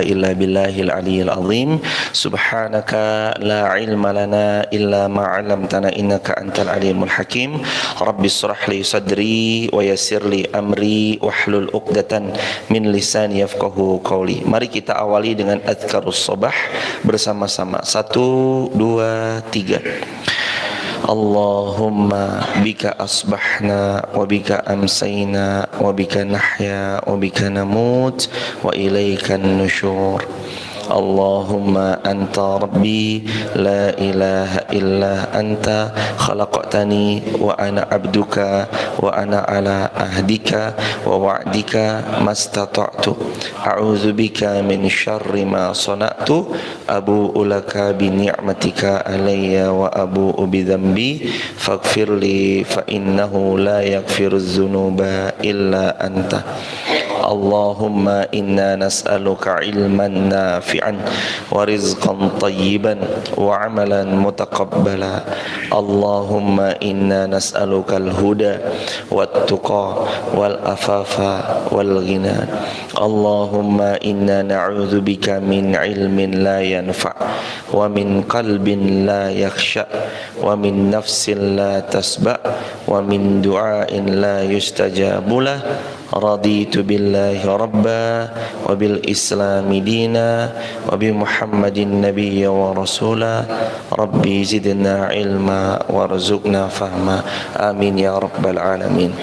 quwwata illa billahil aliyyil azim. Subhanaka la ilma lana illa ma 'allamtana innaka antal alimul hakim. Rabbis shrah li sadri wa yassir li amri wahlul 'uqdatan min lisani yafqahu qawli. Mari kita awali dengan adzkarus sabah bersama-sama. 1, 2, 3. Allahumma bika asbahna wa bika amsayna wa bika nahya wa bika namut wa ilaikan nusyur. Allahumma anta rabbi la ilaha illa anta khalaqtani wa ana abduka wa ana ala ahdika wa wa'dika mastata'tu a'udzu bika min syarri ma sana'tu abu'u laka bi ni'matika alayya wa abu'u bi dhanbi faghfirli fa innahu la yaghfiruz dzunuba illa anta. Allahumma inna nas'aluka ilman nafi'an wa rizqan tayyiban wa amalan mutaqabbala. Allahumma inna nas'aluka al-huda wat-tuqa wal-afafa wal-ghina. Allahumma inna na'udzubika min ilmin la yanfa' wa min qalbin la yakhsha wa min nafsin la tasba' wa min du'ain la yustajabu lah. Raditu billahi rabba wa bil islami dina wa bi muhammadin nabiyya wa rasula. Rabbi zidna ilma warzuqna fahma. Amin ya rabbal alamin.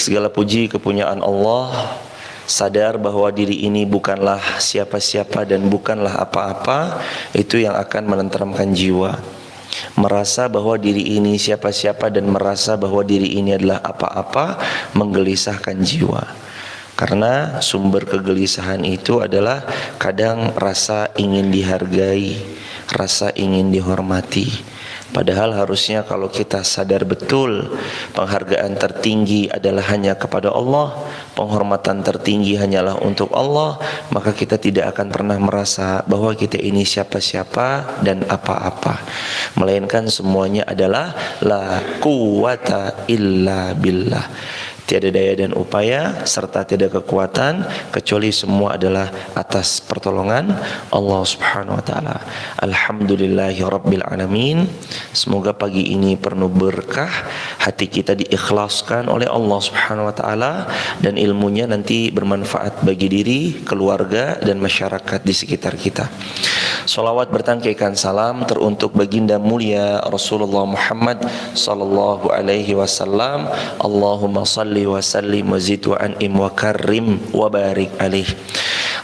Segala puji kepunyaan Allah. Sadar bahwa diri ini bukanlah siapa-siapa dan bukanlah apa-apa, itu yang akan menenteramkan jiwa. Merasa bahwa diri ini siapa-siapa dan merasa bahwa diri ini adalah apa-apa menggelisahkan jiwa. Karena sumber kegelisahan itu adalah kadang rasa ingin dihargai, rasa ingin dihormati. Padahal harusnya kalau kita sadar betul penghargaan tertinggi adalah hanya kepada Allah, penghormatan tertinggi hanyalah untuk Allah, maka kita tidak akan pernah merasa bahwa kita ini siapa-siapa dan apa-apa. Melainkan semuanya adalah la quwwata illa billah. Tiada daya dan upaya serta tiada kekuatan kecuali semua adalah atas pertolongan Allah Subhanahu wa taala. Alhamdulillahi rabbil alamin. Semoga pagi ini penuh berkah, hati kita diikhlaskan oleh Allah Subhanahu wa taala dan ilmunya nanti bermanfaat bagi diri, keluarga dan masyarakat di sekitar kita. Salawat bertangkaikan salam teruntuk baginda mulia Rasulullah Muhammad sallallahu alaihi wasallam. Allahumma salli wa sallim wa zid wa an'im wa karrim wa barik alaih.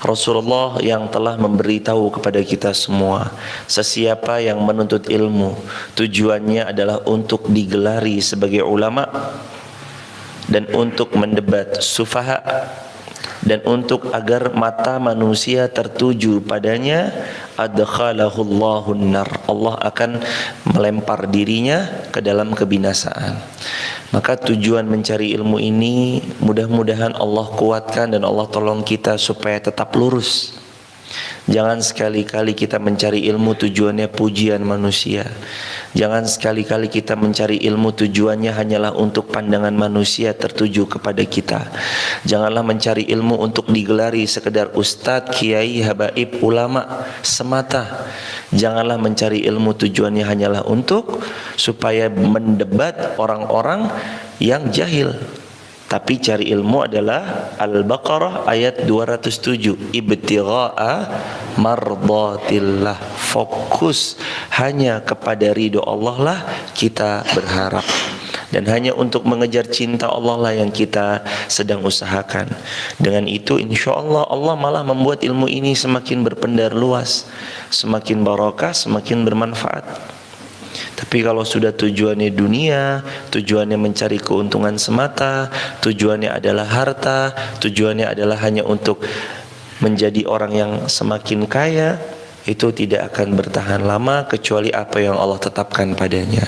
Rasulullah yang telah memberitahu kepada kita semua, sesiapa yang menuntut ilmu tujuannya adalah untuk digelari sebagai ulama dan untuk mendebat sufaha dan untuk agar mata manusia tertuju padanya, adkhalahullahu nar, Allah akan melempar dirinya ke dalam kebinasaan. Maka tujuan mencari ilmu ini mudah-mudahan Allah kuatkan dan Allah tolong kita supaya tetap lurus. Jangan sekali-kali kita mencari ilmu tujuannya pujian manusia. Jangan sekali-kali kita mencari ilmu tujuannya hanyalah untuk pandangan manusia tertuju kepada kita. Janganlah mencari ilmu untuk digelari sekedar ustadz, kiai, habaib, ulama semata. Janganlah mencari ilmu tujuannya hanyalah untuk supaya mendebat orang-orang yang jahil. Tapi cari ilmu adalah Al-Baqarah ayat 207, ibtigha'a mardatillah. Fokus hanya kepada ridho Allah lah kita berharap, dan hanya untuk mengejar cinta Allah lah yang kita sedang usahakan. Dengan itu insya Allah Allah malah membuat ilmu ini semakin berpendar luas, semakin barokah, semakin bermanfaat. Tapi kalau sudah tujuannya dunia, tujuannya mencari keuntungan semata, tujuannya adalah harta, tujuannya adalah hanya untuk menjadi orang yang semakin kaya, itu tidak akan bertahan lama kecuali apa yang Allah tetapkan padanya.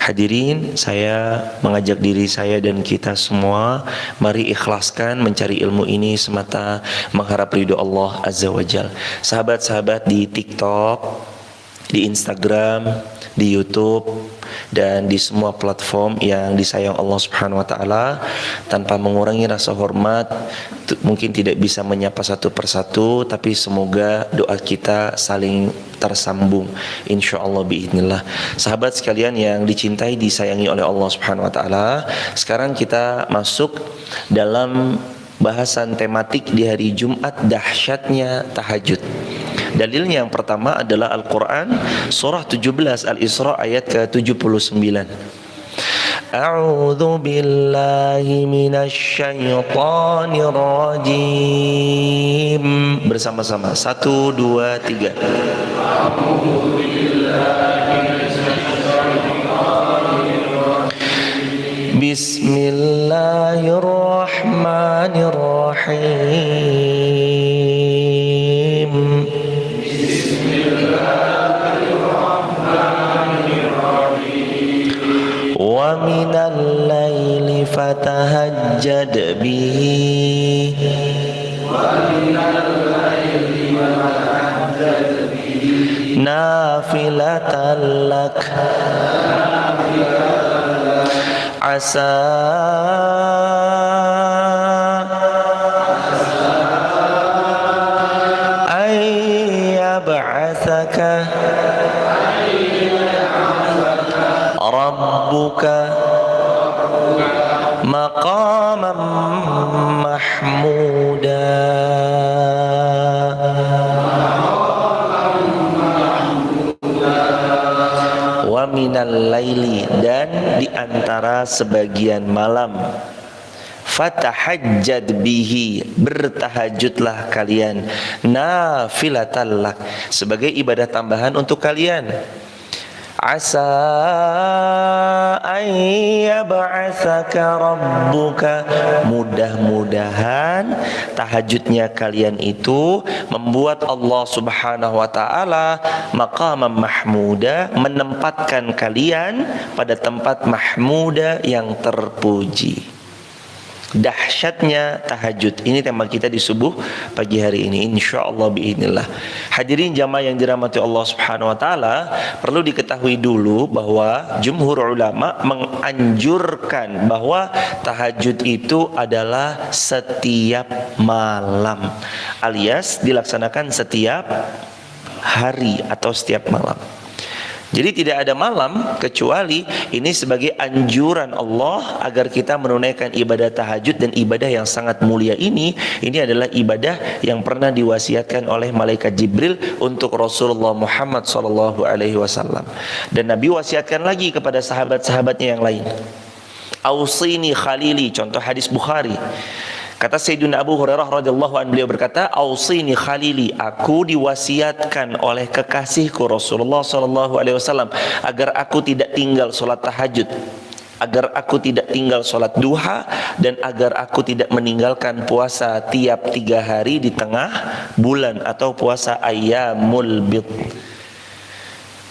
Hadirin, saya mengajak diri saya dan kita semua, mari ikhlaskan mencari ilmu ini semata mengharap ridho Allah Azza wa Jalla. Sahabat-sahabat di TikTok di Instagram, di YouTube, dan di semua platform yang disayang Allah Subhanahu wa taala. Tanpa mengurangi rasa hormat, mungkin tidak bisa menyapa satu persatu, tapi semoga doa kita saling tersambung insyaallah biidznillah. Sahabat sekalian yang dicintai, disayangi oleh Allah Subhanahu wa taala, sekarang kita masuk dalam bahasan tematik di hari Jumat, dahsyatnya tahajud. Dalilnya yang pertama adalah Al-Quran surah 17 Al-Isra ayat ke-79. A'udzu billahi minasy syaithanir rajim. Bersama-sama 1 2 3. A'udzu billahi minasy syaithanir rajim. Bismillahirrahmanirrahim. Wa minal laili fatahajjad bihi nafilatan lak asa ayyab'atsaka rabbuka maqaman mahmuda. Wa minal laili, dan di antara sebagian malam, fatahajjad bihi, bertahajudlah kalian, nafilatan lak, sebagai ibadah tambahan untuk kalian. Asa ayyab'atsaka rabbuka, mudah-mudahan tahajudnya kalian itu membuat Allah Subhanahu wa taala maqaman mahmuda, menempatkan kalian pada tempat mahmuda yang terpuji. Dahsyatnya tahajud, ini tema kita di subuh pagi hari ini insyaallah biidznillah. Hadirin jamaah yang dirahmati Allah Subhanahu wa taala, perlu diketahui dulu bahwa jumhur ulama menganjurkan bahwa tahajud itu adalah setiap malam, alias dilaksanakan setiap hari atau setiap malam. Jadi tidak ada malam kecuali ini sebagai anjuran Allah agar kita menunaikan ibadah tahajud, dan ibadah yang sangat mulia ini adalah ibadah yang pernah diwasiatkan oleh malaikat Jibril untuk Rasulullah Muhammad SAW. Dan Nabi wasiatkan lagi kepada sahabat-sahabatnya yang lain. Ausini khalili, contoh hadis Bukhari. Kata Sayyidina Abu Hurairah radhiyallahu anhu, beliau berkata, "Ausini khalili, aku diwasiatkan oleh kekasihku Rasulullah sallallahu alaihi wasallam agar aku tidak tinggal salat tahajud, agar aku tidak tinggal salat duha, dan agar aku tidak meninggalkan puasa tiap 3 hari di tengah bulan atau puasa ayyamul bid."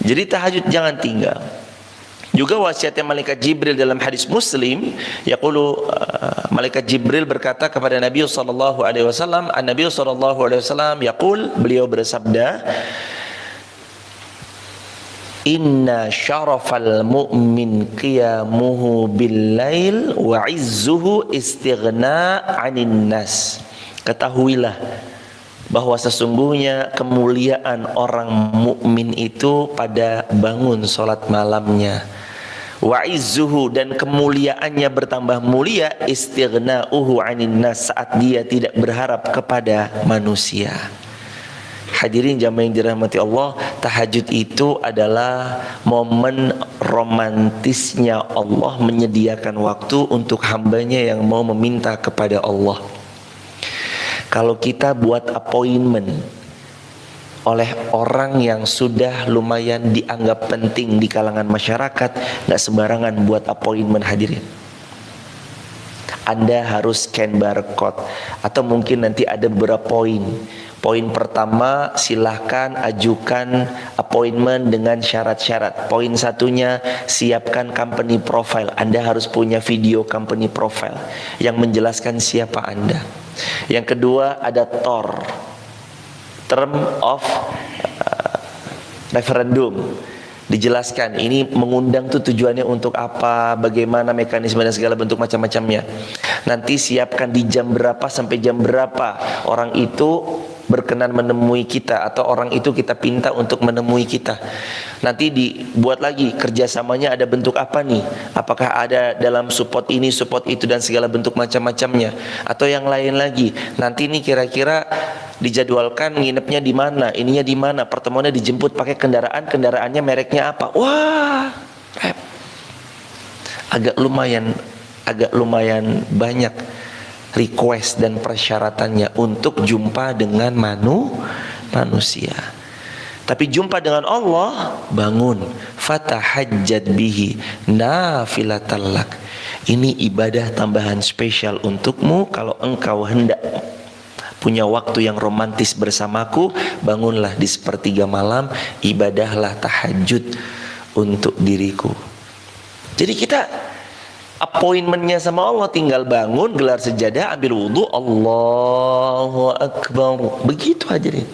Jadi tahajud jangan tinggal. Juga wasiatnya malaikat Jibril dalam hadis Muslim, yaqulu, malaikat Jibril berkata kepada Nabi sallallahu alaihi wasallam, An-Nabi sallallahu alaihi wasallam yaqul, beliau bersabda, "Inna syarafal mu'min qiyamuhu bil-lail wa 'izzuhu istighna 'anil nas." Ketahuilah bahwa sesungguhnya kemuliaan orang mukmin itu pada bangun salat malamnya. Wa izzuhu, dan kemuliaannya bertambah mulia, istighna'uhu 'anin nas, saat dia tidak berharap kepada manusia. Hadirin jamaah yang dirahmati Allah, tahajud itu adalah momen romantisnya Allah menyediakan waktu untuk hambanya yang mau meminta kepada Allah. Kalau kita buat appointment oleh orang yang sudah lumayan dianggap penting di kalangan masyarakat, nggak sembarangan buat appointment hadirin. Anda harus scan barcode, atau mungkin nanti ada beberapa poin. Poin pertama, silahkan ajukan appointment dengan syarat-syarat. Poin satunya, siapkan company profile. Anda harus punya video company profile yang menjelaskan siapa Anda. Yang kedua ada TOR, term of referendum. Dijelaskan ini mengundang tuh tujuannya untuk apa, bagaimana mekanisme dan segala bentuk macam-macamnya. Nanti siapkan di jam berapa sampai jam berapa orang itu berkenan menemui kita, atau orang itu kita pinta untuk menemui kita. Nanti dibuat lagi kerjasamanya ada bentuk apa nih, apakah ada dalam support ini, support itu, dan segala bentuk macam-macamnya, atau yang lain lagi. Nanti ini kira-kira dijadwalkan nginepnya di mana, ininya di mana, pertemuannya dijemput pakai kendaraan, kendaraannya mereknya apa. Wah, agak lumayan banyak request dan persyaratannya untuk jumpa dengan manusia. Tapi jumpa dengan Allah, bangun, fatahajjad bihi nafilatan lak. Ini ibadah tambahan spesial untukmu. Kalau engkau hendak punya waktu yang romantis bersamaku, bangunlah di sepertiga malam, ibadahlah tahajud untuk diriku. Jadi kita appointmentnya sama Allah tinggal bangun, gelar sejadah, ambil wudhu, Allahu Akbar, begitu aja nih.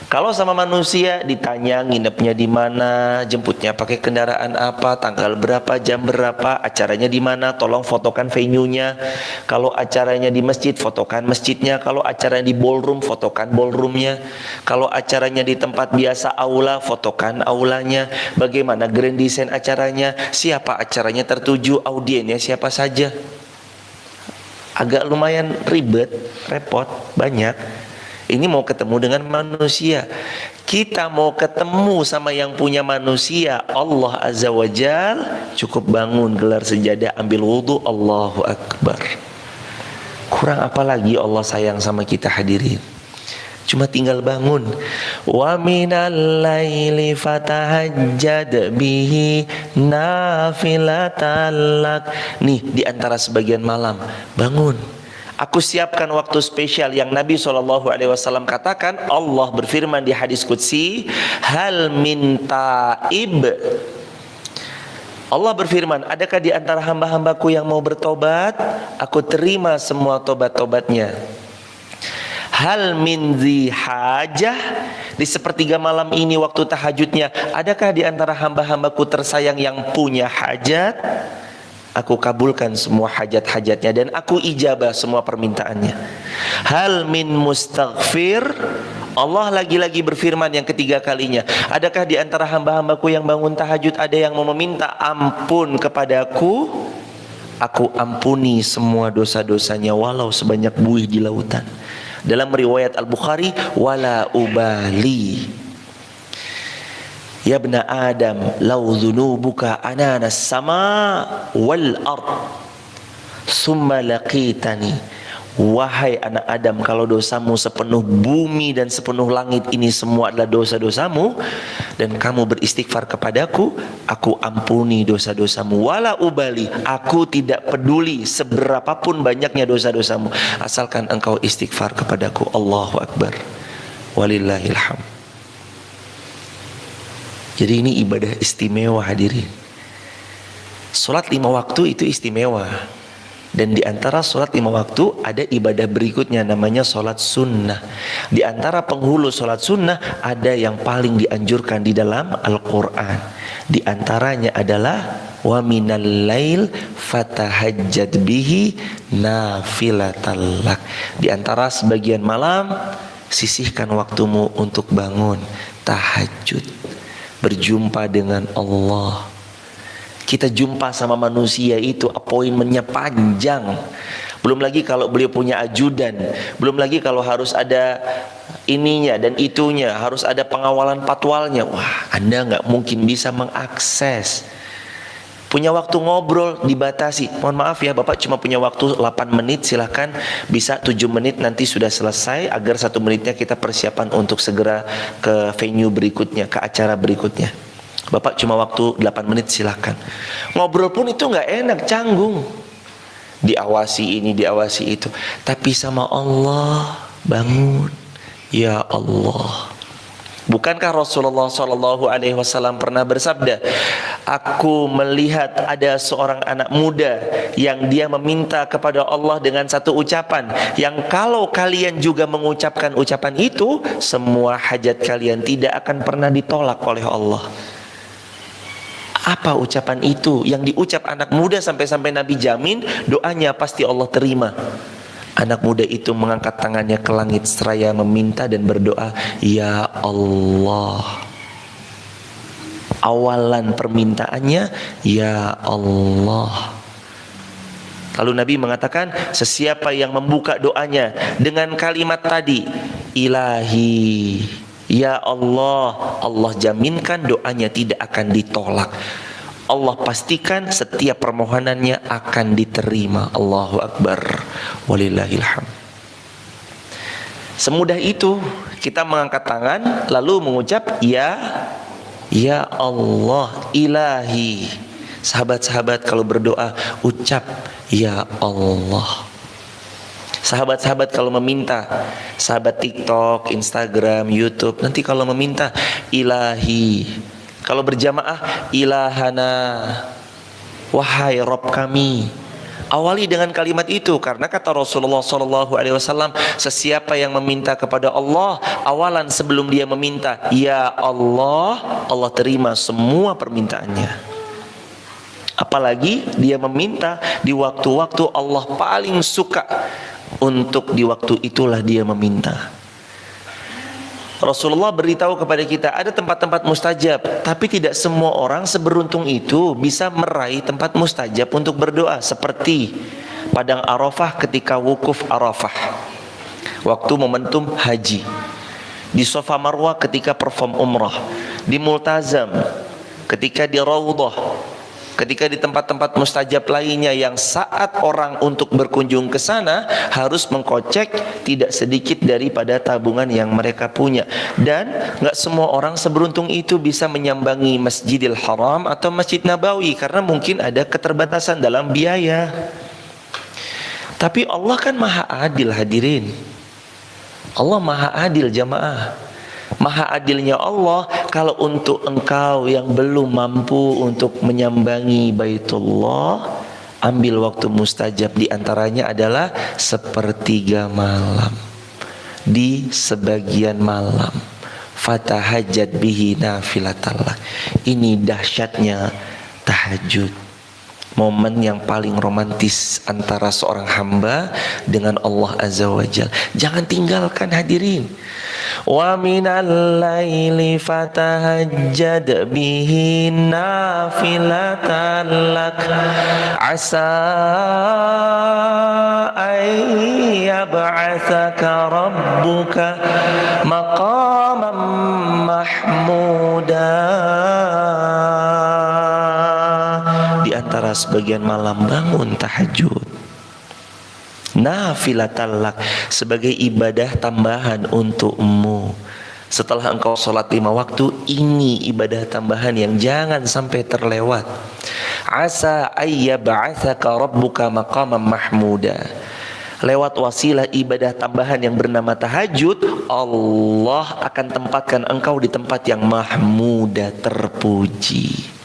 Kalau sama manusia ditanya nginepnya di mana, jemputnya pakai kendaraan apa, tanggal berapa, jam berapa, acaranya di mana, tolong fotokan venue-nya. Kalau acaranya di masjid, fotokan masjidnya. Kalau acaranya di ballroom, fotokan ballroomnya. Kalau acaranya di tempat biasa aula, fotokan aulanya. Bagaimana grand design acaranya, siapa acaranya tertuju, audiennya siapa saja. Agak lumayan ribet, repot, banyak. Ini mau ketemu dengan manusia. Kita mau ketemu sama yang punya manusia, Allah Azza wa Jal, cukup bangun, gelar sejadah, ambil wudhu, Allahu Akbar. Kurang apa lagi Allah sayang sama kita hadirin? Cuma tinggal bangun. Wa minal laili fatahajjad bihi nafilatan lak. Nih di antara sebagian malam, bangun. Aku siapkan waktu spesial yang Nabi SAW katakan. Allah berfirman di hadis qudsi, hal min taib. Allah berfirman, adakah di antara hamba-hambaku yang mau bertobat? Aku terima semua tobat-tobatnya. Hal min zi hajah. Di sepertiga malam ini waktu tahajudnya, adakah di antara hamba-hambaku tersayang yang punya hajat? Aku kabulkan semua hajat-hajatnya dan aku ijabah semua permintaannya. Hal min mustaghfir. Allah lagi-lagi berfirman yang ketiga kalinya, adakah di antara hamba-hambaku yang bangun tahajud ada yang mau meminta ampun kepadaku? Aku ampuni semua dosa-dosanya walau sebanyak buih di lautan. Dalam riwayat Al-Bukhari, wala ubali. Ya bna Adam, law dhunubuka ananas sama wal ard summa laqitani. Wahai anak Adam, kalau dosamu sepenuh bumi dan sepenuh langit ini semua adalah dosa-dosamu, dan kamu beristighfar kepadaku, aku ampuni dosa-dosamu. Wala ubali, aku tidak peduli seberapapun banyaknya dosa-dosamu, asalkan engkau istighfar kepadaku. Allahu Akbar, walillahil hamd. Jadi ini ibadah istimewa hadirin. Sholat 5 waktu itu istimewa. Dan di antara sholat 5 waktu ada ibadah berikutnya namanya sholat sunnah. Di antara penghulu sholat sunnah ada yang paling dianjurkan di dalam Al-Quran. Di antaranya adalah wa minal lail fatahajjad bihi nafilatal lak. Di antara sebagian malam sisihkan waktumu untuk bangun tahajud, berjumpa dengan Allah. Kita jumpa sama manusia itu appointmentnya panjang. Belum lagi kalau beliau punya ajudan, belum lagi kalau harus ada ininya dan itunya, harus ada pengawalan patwalnya. Wah, Anda nggak mungkin bisa mengakses. Punya waktu ngobrol dibatasi. Mohon maaf ya, Bapak cuma punya waktu 8 menit, silahkan bisa 7 menit nanti sudah selesai, agar 1 menitnya kita persiapan untuk segera ke venue berikutnya, ke acara berikutnya. Bapak cuma waktu 8 menit, silahkan. Ngobrol pun itu nggak enak, canggung. Diawasi ini, diawasi itu. Tapi sama Allah, bangun. Ya Allah, Bukankah Rasulullah SAW pernah bersabda, aku melihat ada seorang anak muda yang dia meminta kepada Allah dengan satu ucapan, yang kalau kalian juga mengucapkan ucapan itu, semua hajat kalian tidak akan pernah ditolak oleh Allah. Apa ucapan itu? Yang diucap anak muda sampai-sampai Nabi jamin doanya pasti Allah terima. Anak muda itu mengangkat tangannya ke langit seraya meminta dan berdoa, ya Allah. Awalan permintaannya, ya Allah. Lalu Nabi mengatakan, sesiapa yang membuka doanya dengan kalimat tadi, Ilahi, ya Allah, Allah jaminkan doanya tidak akan ditolak. Allah pastikan setiap permohonannya akan diterima. Allahu Akbar, walillahilhamd. Semudah itu kita mengangkat tangan lalu mengucap ya Allah, Ilahi. Sahabat-sahabat kalau berdoa ucap ya Allah. Sahabat-sahabat kalau meminta, sahabat TikTok, Instagram, YouTube, nanti kalau meminta Ilahi. Kalau berjamaah, Ilahana, wahai Rob kami. Awali dengan kalimat itu, karena kata Rasulullah SAW, sesiapa yang meminta kepada Allah, awalan sebelum dia meminta, ya Allah, Allah terima semua permintaannya. Apalagi dia meminta di waktu-waktu Allah paling suka, untuk di waktu itulah dia meminta. Rasulullah beritahu kepada kita ada tempat-tempat mustajab, tapi tidak semua orang seberuntung itu bisa meraih tempat mustajab untuk berdoa. Seperti padang Arafah ketika wukuf Arafah, waktu momentum haji, di Safa Marwah ketika perform umrah, di Multazam, ketika di Raudhah, ketika di tempat-tempat mustajab lainnya yang saat orang untuk berkunjung ke sana harus mengkocek tidak sedikit daripada tabungan yang mereka punya. Dan gak semua orang seberuntung itu bisa menyambangi Masjidil Haram atau Masjid Nabawi karena mungkin ada keterbatasan dalam biaya. Tapi Allah kan maha adil hadirin. Allah maha adil jamaah. Maha adilnya Allah, kalau untuk engkau yang belum mampu untuk menyambangi Baitullah, ambil waktu mustajab, diantaranya adalah sepertiga malam, di sebagian malam. Fatahajjad bihi nafilatallah. Ini dahsyatnya tahajud. Momen yang paling romantis antara seorang hamba dengan Allah Azza wa Jalla. Jangan tinggalkan hadirin. Wa minal laili fatahajjad bihi nafilatan lak asa ay yab'atsaka rabbuka maqaman mahmuda. Di antara sebagian malam bangun tahajud, nafilatan lak, sebagai ibadah tambahan untukmu. Setelah engkau sholat 5 waktu, ini ibadah tambahan yang jangan sampai terlewat. Asa ayyab'atsaka rabbuka maqaman mahmuda. Lewat wasilah ibadah tambahan yang bernama tahajud, Allah akan tempatkan engkau di tempat yang mahmuda, terpuji.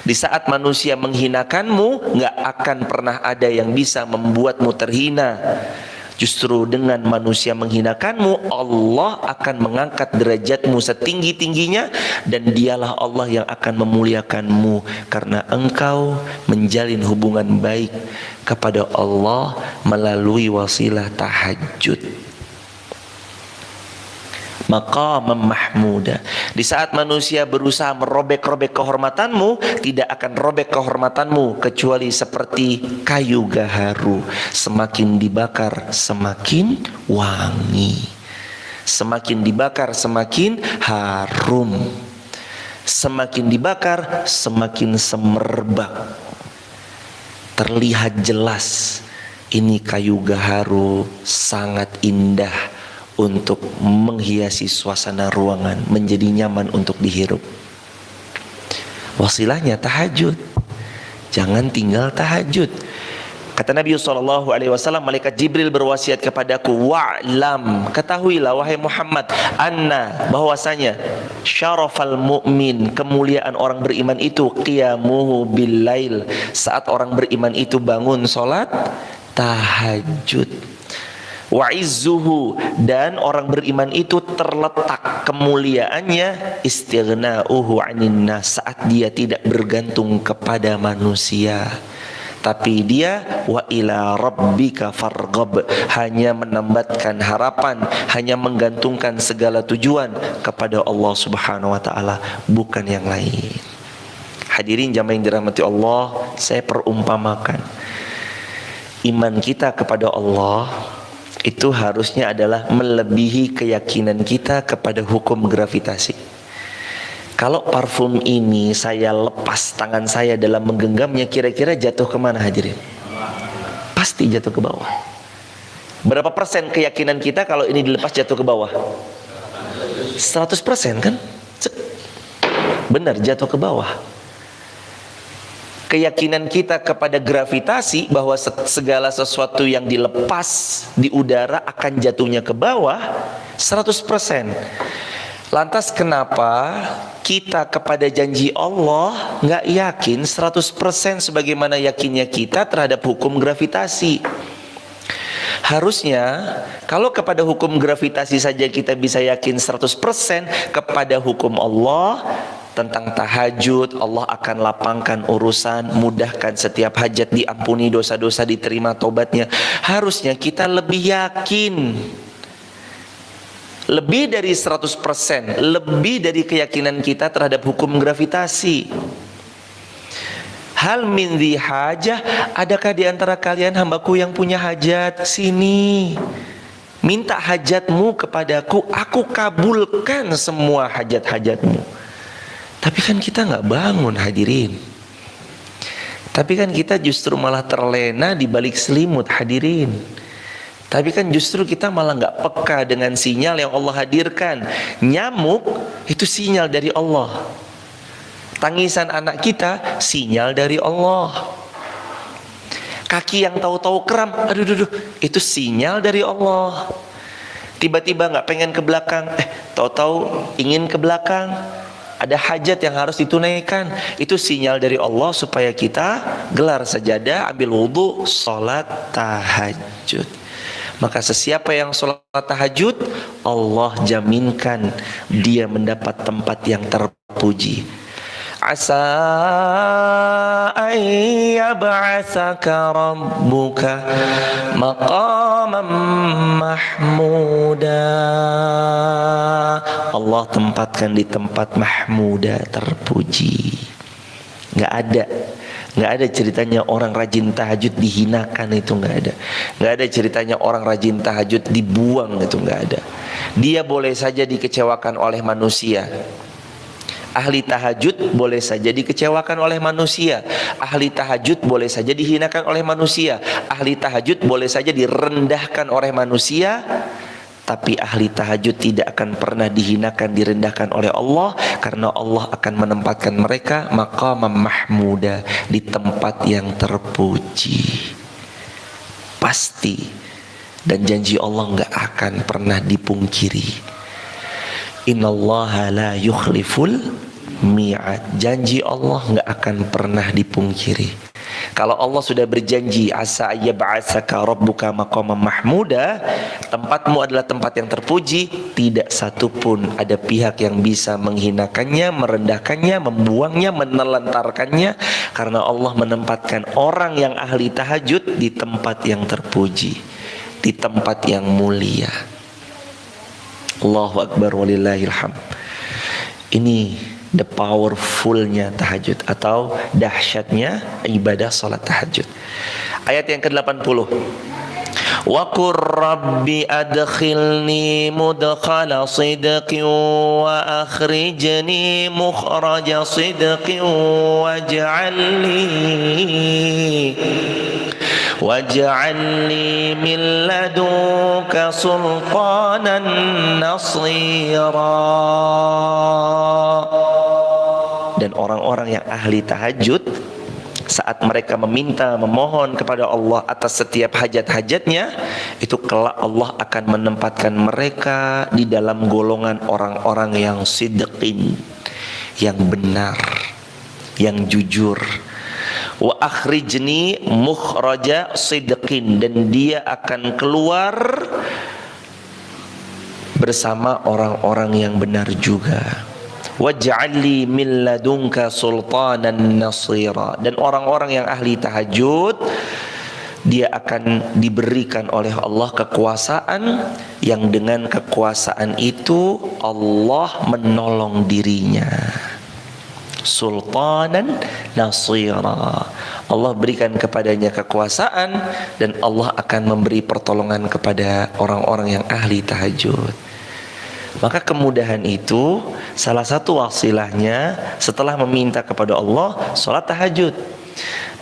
Di saat manusia menghinakanmu, gak akan pernah ada yang bisa membuatmu terhina. Justru dengan manusia menghinakanmu, Allah akan mengangkat derajatmu setinggi-tingginya, dan dialah Allah yang akan memuliakanmu karena engkau menjalin hubungan baik kepada Allah melalui wasilah tahajud. Maqaman mahmuda. Di saat manusia berusaha merobek-robek kehormatanmu, tidak akan robek kehormatanmu kecuali seperti kayu gaharu, semakin dibakar semakin wangi, semakin dibakar semakin harum, semakin dibakar semakin semerbak. Terlihat jelas ini kayu gaharu sangat indah untuk menghiasi suasana ruangan, menjadi nyaman untuk dihirup. Wasilahnya tahajud. Jangan tinggal tahajud. Kata Nabi SAW, malaikat Jibril berwasiat kepadaku, wa'lam, ketahuilah wahai Muhammad, anna, bahwasanya syarafal mu'min, kemuliaan orang beriman itu, qiyamuhu bil lail, saat orang beriman itu bangun salat tahajud. Wa'izzuhu, dan orang beriman itu terletak kemuliaannya, istighna'uhu 'anin nas, saat dia tidak bergantung kepada manusia, tapi dia wa ila rabbika farghab, hanya menambatkan harapan, hanya menggantungkan segala tujuan kepada Allah Subhanahu wa taala, bukan yang lain. Hadirin jamaah yang dirahmati Allah, saya perumpamakan iman kita kepada Allah itu harusnya adalah melebihi keyakinan kita kepada hukum gravitasi. Kalau parfum ini saya lepas tangan saya dalam menggenggamnya, kira-kira jatuh kemana hadirin? Pasti jatuh ke bawah. Berapa persen keyakinan kita kalau ini dilepas jatuh ke bawah? 100% kan? Benar, jatuh ke bawah. Keyakinan kita kepada gravitasi, bahwa segala sesuatu yang dilepas di udara akan jatuhnya ke bawah, 100%. Lantas kenapa kita kepada janji Allah nggak yakin 100% sebagaimana yakinnya kita terhadap hukum gravitasi? Harusnya kalau kepada hukum gravitasi saja kita bisa yakin 100%, kepada hukum Allah tentang tahajud, Allah akan lapangkan urusan, mudahkan setiap hajat, diampuni dosa-dosa, diterima tobatnya. Harusnya kita lebih yakin, lebih dari 100%, lebih dari keyakinan kita terhadap hukum gravitasi. Hal min dhi hajah, adakah di antara kalian hambaku yang punya hajat? Sini, minta hajatmu kepadaku, aku kabulkan semua hajat-hajatmu. Tapi kan kita nggak bangun hadirin. Tapi kan kita justru malah terlena di balik selimut hadirin. Tapi kan justru kita malah nggak peka dengan sinyal yang Allah hadirkan. Nyamuk itu sinyal dari Allah. Tangisan anak kita sinyal dari Allah. Kaki yang tahu-tahu kram, aduh, itu sinyal dari Allah. Tiba-tiba nggak pengen ke belakang, tahu-tahu ingin ke belakang. Ada hajat yang harus ditunaikan, itu sinyal dari Allah supaya kita gelar sajadah, ambil wudhu, sholat tahajud. Maka sesiapa yang sholat tahajud, Allah jaminkan dia mendapat tempat yang terpuji. Asa ayyab'atsaka rabbuka maqaman mahmuda. Allah tempatkan di tempat mahmuda, terpuji. Nggak ada ceritanya orang rajin tahajud dihinakan, itu nggak ada. Nggak ada ceritanya orang rajin tahajud dibuang, itu nggak ada. Dia boleh saja dikecewakan oleh manusia. Ahli tahajud boleh saja dikecewakan oleh manusia. Ahli tahajud boleh saja dihinakan oleh manusia. Ahli tahajud boleh saja direndahkan oleh manusia. Tapi ahli tahajud tidak akan pernah dihinakan, direndahkan oleh Allah, karena Allah akan menempatkan mereka maqamam mahmuda, di tempat yang terpuji. Pasti. Dan janji Allah nggak akan pernah dipungkiri. Innallaha la yukhliful mi'ad. Janji Allah nggak akan pernah dipungkiri. Kalau Allah sudah berjanji, asa ayyab'atsaka rabbuka maqaman mahmuda, tempatmu adalah tempat yang terpuji, tidak satupun ada pihak yang bisa menghinakannya, merendahkannya, membuangnya, menelantarkannya, karena Allah menempatkan orang yang ahli tahajud di tempat yang terpuji, di tempat yang mulia. Allahu Akbar walillahilham. Ini the powerfulnya tahajud, atau dahsyatnya ibadah salat tahajud. Ayat yang ke-80. Wa qur rabbi adkhilni mudkhala sidqin wa akhrijni mukhraja sidqin waj'alni min ladunka sultanan nasira. Dan orang-orang yang ahli tahajud saat mereka meminta, memohon kepada Allah atas setiap hajat-hajatnya, itu kelak Allah akan menempatkan mereka di dalam golongan orang-orang yang sidqin, yang benar, yang jujur. Wa akhrijni mukhraja sidqin, dan dia akan keluar bersama orang-orang yang benar juga. Waj'alli min ladunka sultanan nasira, dan orang-orang yang ahli tahajud, dia akan diberikan oleh Allah kekuasaan yang dengan kekuasaan itu Allah menolong dirinya. Sultanan nasira, Allah berikan kepadanya kekuasaan dan Allah akan memberi pertolongan kepada orang-orang yang ahli tahajud. Maka kemudahan itu salah satu wasilahnya setelah meminta kepada Allah, sholat tahajud.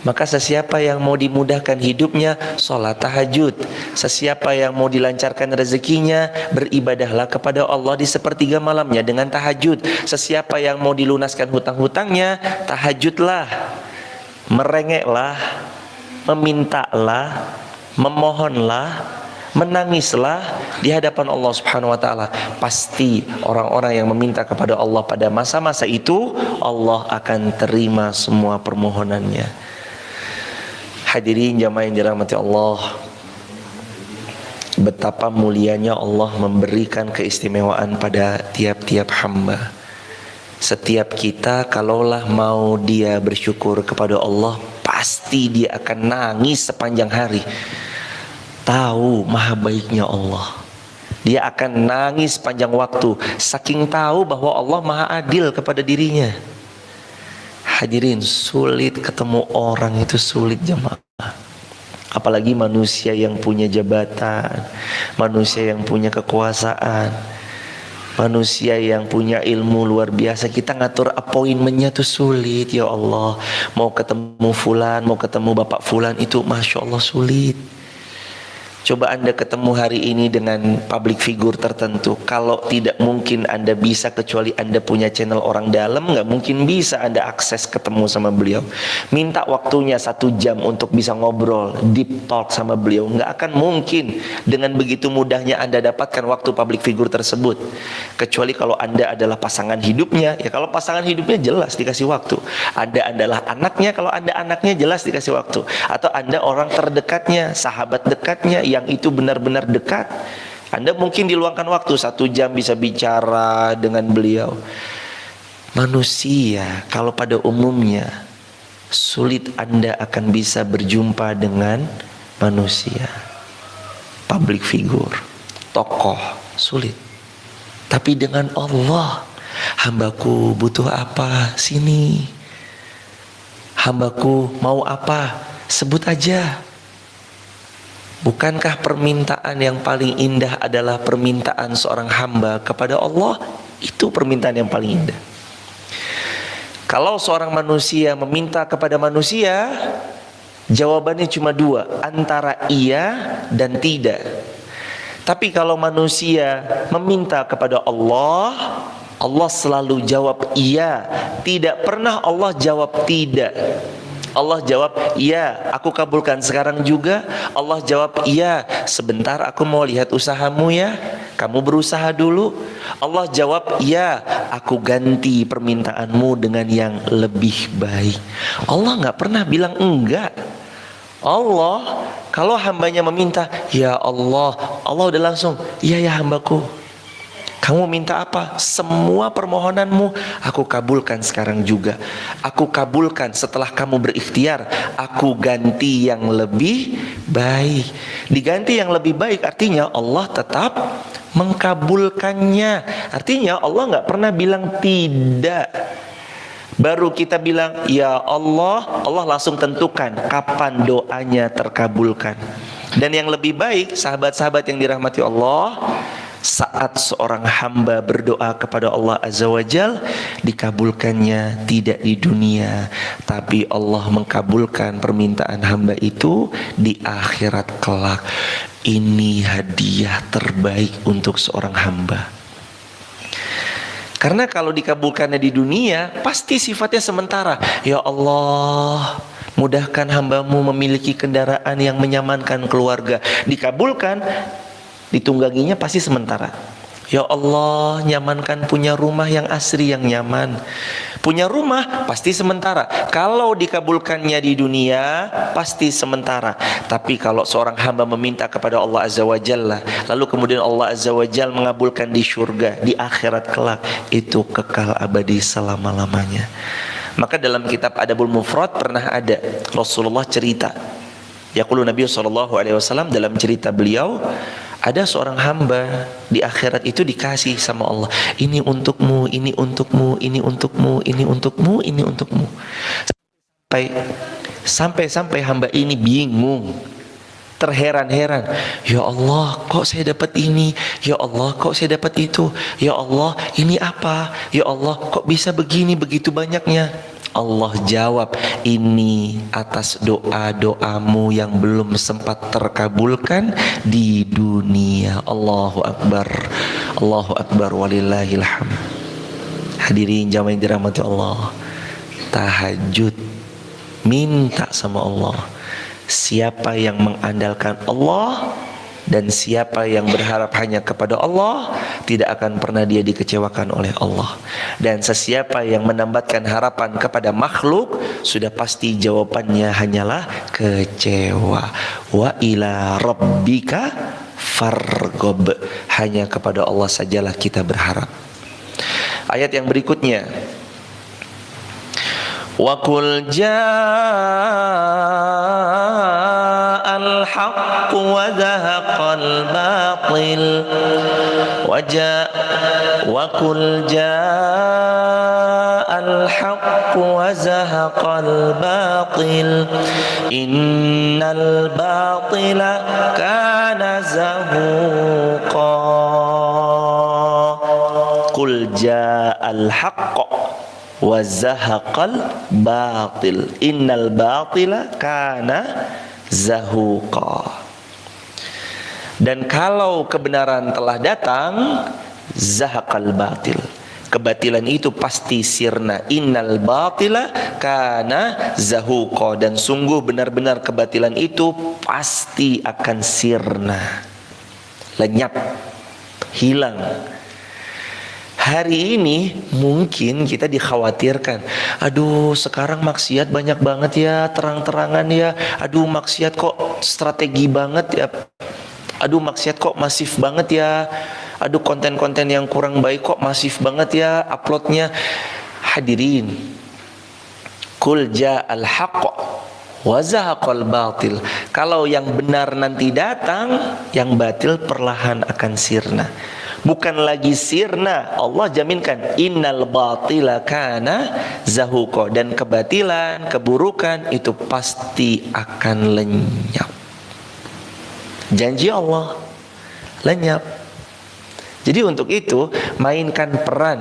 Maka sesiapa yang mau dimudahkan hidupnya, sholat tahajud. Sesiapa yang mau dilancarkan rezekinya, beribadahlah kepada Allah di sepertiga malamnya dengan tahajud. Sesiapa yang mau dilunaskan hutang-hutangnya, tahajudlah, merengeklah, memintalah, memohonlah, menangislah di hadapan Allah Subhanahu wa taala. Pasti orang-orang yang meminta kepada Allah pada masa-masa itu, Allah akan terima semua permohonannya. Hadirin jamaah yang dirahmati Allah, betapa mulianya Allah memberikan keistimewaan pada tiap-tiap hamba. Setiap kita kalaulah mau dia bersyukur kepada Allah, pasti dia akan nangis sepanjang hari. Tahu maha baiknya Allah, dia akan nangis panjang waktu, saking tahu bahwa Allah maha adil kepada dirinya. Hadirin, sulit ketemu orang itu, sulit jemaah. Apalagi manusia yang punya jabatan, manusia yang punya kekuasaan, manusia yang punya ilmu luar biasa. Kita ngatur appointmentnya tuh sulit. Ya Allah, mau ketemu fulan, mau ketemu bapak fulan, itu Masya Allah sulit. Coba Anda ketemu hari ini dengan public figure tertentu, kalau tidak mungkin Anda bisa kecuali Anda punya channel orang dalam, nggak mungkin bisa Anda akses ketemu sama beliau. Minta waktunya 1 jam untuk bisa ngobrol, deep talk sama beliau, nggak akan mungkin dengan begitu mudahnya Anda dapatkan waktu public figure tersebut. Kecuali kalau Anda adalah pasangan hidupnya, ya kalau pasangan hidupnya jelas dikasih waktu. Anda adalah anaknya, kalau Anda anaknya jelas dikasih waktu. Atau Anda orang terdekatnya, sahabat dekatnya, yang itu benar-benar dekat, Anda mungkin diluangkan waktu 1 jam bisa bicara dengan beliau. Manusia kalau pada umumnya sulit Anda akan bisa berjumpa dengan manusia, public figure, tokoh, sulit. Tapi dengan Allah, hambaku butuh apa, sini. Hambaku mau apa, sebut aja. Bukankah permintaan yang paling indah adalah permintaan seorang hamba kepada Allah? Itu permintaan yang paling indah. Kalau seorang manusia meminta kepada manusia, jawabannya cuma 2, antara iya dan tidak. Tapi kalau manusia meminta kepada Allah, Allah selalu jawab iya. Tidak pernah Allah jawab tidak. Allah jawab, iya, aku kabulkan sekarang juga. Allah jawab, iya, sebentar aku mau lihat usahamu ya, kamu berusaha dulu. Allah jawab, iya, aku ganti permintaanmu dengan yang lebih baik. Allah nggak pernah bilang enggak. Allah, kalau hambanya meminta, ya Allah, Allah udah langsung, iya ya hambaku, kamu minta apa? Semua permohonanmu aku kabulkan sekarang juga. Aku kabulkan setelah kamu berikhtiar. Aku ganti yang lebih baik. Diganti yang lebih baik artinya Allah tetap mengkabulkannya. Artinya Allah nggak pernah bilang tidak. Baru kita bilang ya Allah, Allah langsung tentukan kapan doanya terkabulkan. Dan yang lebih baik, sahabat-sahabat yang dirahmati Allah, saat seorang hamba berdoa kepada Allah Azza wa Jal, dikabulkannya tidak di dunia, tapi Allah mengkabulkan permintaan hamba itu di akhirat kelak. Ini hadiah terbaik untuk seorang hamba. Karena kalau dikabulkannya di dunia, pasti sifatnya sementara. Ya Allah, Mudahkan hambamu memiliki kendaraan yang menyamankan keluarga. Dikabulkan, ditungganginya pasti sementara. Ya Allah, nyamankan punya rumah yang asri, yang nyaman. Punya rumah pasti sementara. Kalau dikabulkannya di dunia pasti sementara. Tapi kalau seorang hamba meminta kepada Allah Azza wa Jalla, lalu kemudian Allah Azza wa Jalla mengabulkan di surga, di akhirat kelak, itu kekal abadi selama-lamanya. Maka dalam kitab Adabul Mufrad pernah ada Rasulullah cerita. Yaqulu Nabi SAW dalam cerita beliau, ada seorang hamba di akhirat itu dikasih sama Allah, ini untukmu, ini untukmu, ini untukmu, ini untukmu, ini untukmu. Sampai hamba ini bingung, terheran-heran. Ya Allah, kok saya dapat ini? Ya Allah, kok saya dapat itu? Ya Allah, ini apa? Ya Allah, kok bisa begini, begitu banyaknya? Allah jawab, ini atas doa-doamu yang belum sempat terkabulkan di dunia. Allahu Akbar, Allahu Akbar, walillahil hamd. Hadirin jamaah yang dirahmati Allah, tahajud, minta sama Allah. Siapa yang mengandalkan Allah dan siapa yang berharap hanya kepada Allah, tidak akan pernah dia dikecewakan oleh Allah. Dan sesiapa yang menambatkan harapan kepada makhluk, sudah pasti jawabannya hanyalah kecewa. Wa ila rabbika fargob, hanya kepada Allah sajalah kita berharap. Ayat yang berikutnya, wa qul ja'al haqq wa zahaqal batil wa qul ja'al haqq wa zahaqal batil innal batila kana zahuqa. Qul ja'al haqq wa zahaqal batil innal batila kana zahuqa. Dan kalau kebenaran telah datang, zahaqal batil, kebatilan itu pasti sirna. Innal batila kana zahuqa, dan sungguh benar-benar kebatilan itu pasti akan sirna, lenyap, hilang. Hari ini mungkin kita dikhawatirkan, aduh sekarang maksiat banyak banget ya, terang-terangan ya, aduh maksiat kok strategi banget ya, aduh maksiat kok masif banget ya, aduh konten-konten yang kurang baik kok masif banget ya uploadnya. Hadirin, kul ja'al haqq wa zahaqal batil. Kalau yang benar nanti datang, yang batil perlahan akan sirna. Bukan lagi sirna, Allah jaminkan innal batila kana zahuqa, dan kebatilan, keburukan itu pasti akan lenyap. Janji Allah, lenyap. Jadi untuk itu mainkan peran.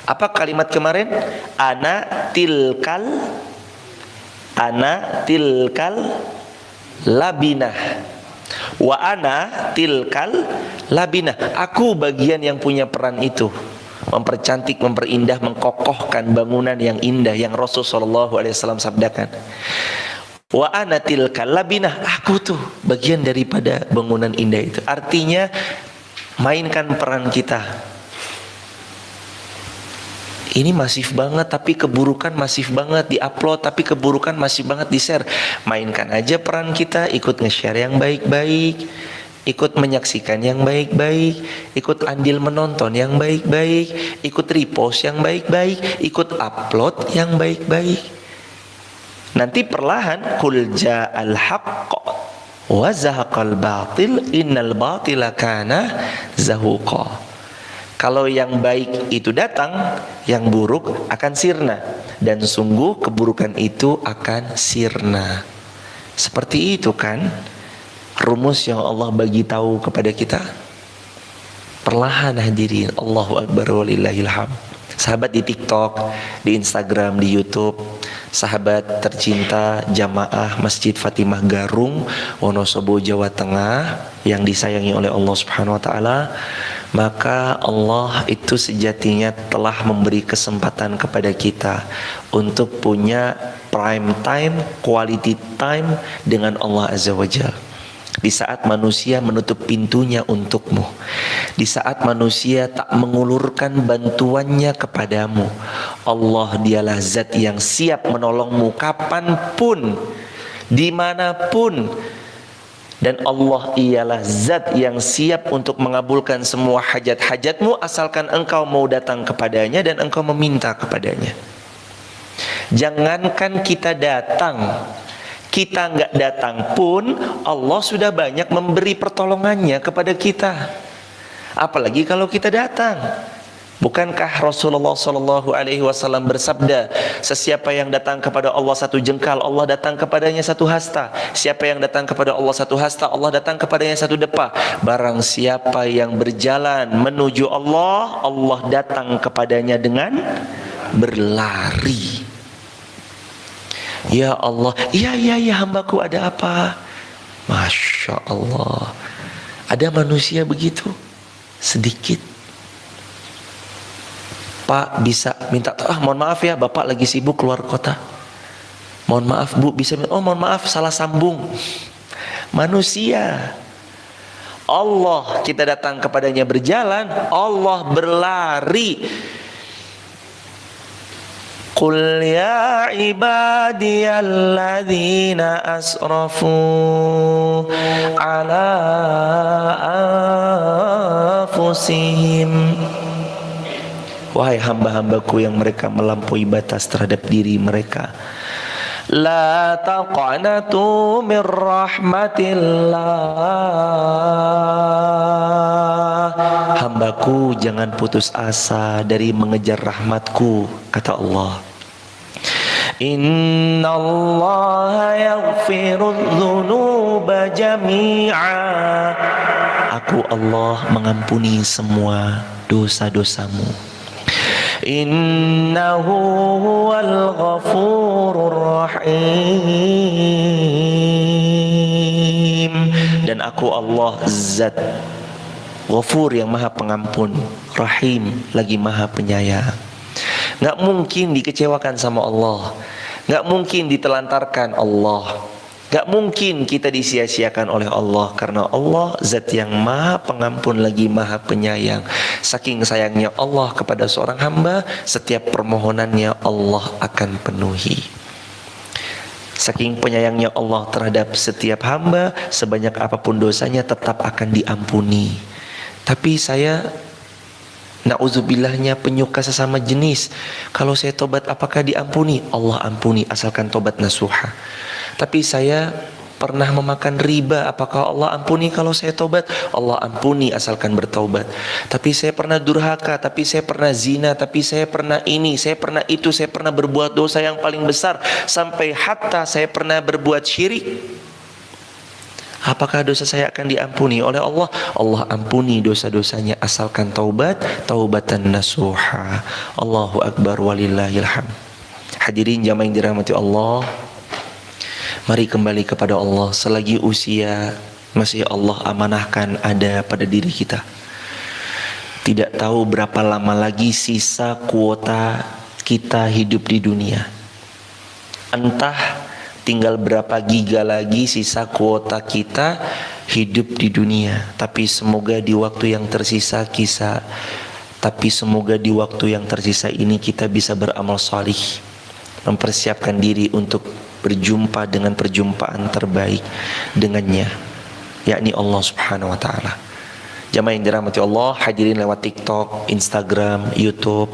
Apa kalimat kemarin? Ana tilkal labinah wa ana tilkal labinah. Aku bagian yang punya peran itu, mempercantik, memperindah, mengkokohkan bangunan yang indah yang Rasulullah SAW sabdakan. Wa ana tilkal labinah, aku tuh bagian daripada bangunan indah itu. Artinya mainkan peran kita. Ini masif banget tapi keburukan masif banget di-upload, tapi keburukan masif banget di-share. Mainkan aja peran kita, ikut nge-share yang baik-baik, ikut menyaksikan yang baik-baik, ikut andil menonton yang baik-baik, ikut repost yang baik-baik, ikut upload yang baik-baik. Nanti perlahan kul ja'al haqq wa zahaqal batil innal batila kana zahuqa. Kalau yang baik itu datang, yang buruk akan sirna, dan sungguh keburukan itu akan sirna. Seperti itu kan rumus yang Allah bagi tahu kepada kita. Perlahan hadirin, Allahu Akbar walillahil hamd. Sahabat di TikTok, di Instagram, di YouTube, sahabat tercinta jamaah Masjid Fatimah Garung, Wonosobo, Jawa Tengah, yang disayangi oleh Allah Subhanahu wa taala, maka Allah itu sejatinya telah memberi kesempatan kepada kita untuk punya prime time, quality time dengan Allah Azza wa Jalla. Di saat manusia menutup pintunya untukmu, di saat manusia tak mengulurkan bantuannya kepadamu, Allah dialah zat yang siap menolongmu kapanpun, dimanapun. Dan Allah ialah zat yang siap untuk mengabulkan semua hajat-hajatmu asalkan engkau mau datang kepadanya dan engkau meminta kepadanya. Jangankan kita datang, kita nggak datang pun Allah sudah banyak memberi pertolongannya kepada kita. Apalagi kalau kita datang. Bukankah Rasulullah SAW bersabda, sesiapa yang datang kepada Allah satu jengkal, Allah datang kepadanya satu hasta. Siapa yang datang kepada Allah satu hasta, Allah datang kepadanya satu depa. Barang siapa yang berjalan menuju Allah, Allah datang kepadanya dengan berlari. Ya Allah, ya hambaku, ada apa? Masya Allah. Ada manusia begitu, sedikit. Pak bisa minta, mohon maaf ya, Bapak lagi sibuk keluar kota. Mohon maaf Bu, bisa, mohon maaf salah sambung. Manusia. Allah kita datang kepadanya berjalan, Allah berlari. Qul ya ibadiyalladzina asrafu ala anfusihim. Wahai hamba-hambaku yang mereka melampaui batas terhadap diri mereka, la taqnatu min rahmatillah. Hambaku jangan putus asa dari mengejar rahmatku, kata Allah. Innallaha yaghfirudz dzunuba jami'a. Aku Allah mengampuni semua dosa-dosamu. Innahu huwal ghafurur rahim. Dan aku Allah zat Ghafur yang maha pengampun, Rahim lagi maha penyayang. Gak mungkin dikecewakan sama Allah, gak mungkin ditelantarkan Allah, gak mungkin kita disia-siakan oleh Allah. Karena Allah zat yang maha pengampun lagi maha penyayang. Saking sayangnya Allah kepada seorang hamba, setiap permohonannya Allah akan penuhi. Saking penyayangnya Allah terhadap setiap hamba, sebanyak apapun dosanya tetap akan diampuni. Tapi saya, na'udzubillahnya, penyuka sesama jenis. Kalau saya tobat apakah diampuni? Allah ampuni asalkan tobat nasuha. Tapi saya pernah memakan riba, apakah Allah ampuni kalau saya tobat? Allah ampuni asalkan bertaubat. Tapi saya pernah durhaka, tapi saya pernah zina, tapi saya pernah ini, saya pernah itu, saya pernah berbuat dosa yang paling besar, sampai hatta saya pernah berbuat syirik. Apakah dosa saya akan diampuni oleh Allah? Allah ampuni dosa-dosanya asalkan taubat, taubatan nasuha. Allahu akbar walillahil hamd. Hadirin jamaah yang dirahmati Allah, mari kembali kepada Allah selagi usia masih Allah amanahkan ada pada diri kita. Tidak tahu berapa lama lagi sisa kuota kita hidup di dunia. Entah tinggal berapa giga lagi sisa kuota kita hidup di dunia. Tapi semoga di waktu yang tersisa ini kita bisa beramal salih, mempersiapkan diri untuk berjumpa dengan perjumpaan terbaik dengannya, yakni Allah Subhanahu wa ta'ala. Jamaah yang dirahmati Allah, hadirin lewat TikTok, Instagram, YouTube,